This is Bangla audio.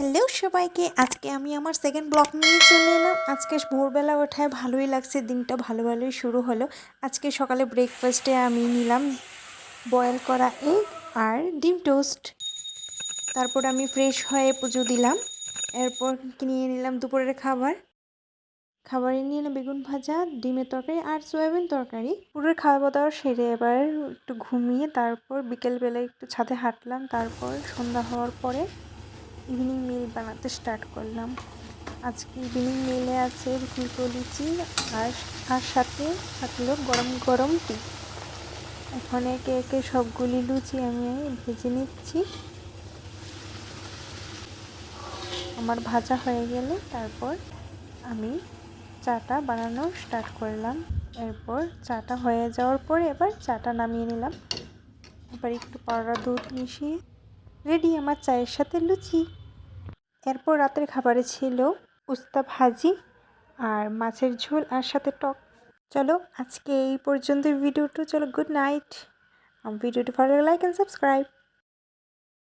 হ্যালো সবাইকে, আজকে আমি আমার সেকেন্ড ব্লগ নিয়ে চলে এলাম। আজকে ভোরবেলা ওঠায় ভালোই লাগছে, দিনটা ভালোই শুরু হলো। আজকে সকালে ব্রেকফাস্টে আমি নিলাম বয়েল করা এগ আর ডিম টোস্ট। তারপর আমি ফ্রেশ হয়ে পুজো দিলাম। এরপর নিয়ে নিলাম দুপুরের খাবারে নিয়ে নিলাম বেগুন ভাজা, ডিমের তরকারি আর সয়াবিন তরকারি। পুরো খাওয়া দাওয়া সেরে এবার একটু ঘুমিয়ে তারপর বিকেলবেলায় একটু ছাদে হাঁটলাম। তারপর সন্ধ্যা হওয়ার পরে ইভিনিং মিল বানাতে স্টার্ট করলাম। আজকে ইভিনিং মিলে আছে ফুলকো লুচি আর সাথে থাকলো গরম গরম টি। এখন একে একে সবগুলি লুচি আমি ভেজে নিচ্ছি। আমার ভাজা হয়ে গেলে তারপর আমি চাটা বানানো স্টার্ট করলাম। এরপর চাটা হয়ে যাওয়ার পরে এবার চাটা নামিয়ে নিলাম। এবার একটু পাউডার দুধ মিশিয়ে রেডি আমার চায়ের সাথে লুচি। এরপর রাতের খাবারে ছিল উস্তা ভাজি আর মাছের ঝোল আর সাথে টক। চলো আজকে এই পর্যন্ত ভিডিওটা। চলো, গুড নাইট। ভিডিওটি ভালো লাগলে লাইক অ্যান্ড সাবস্ক্রাইব।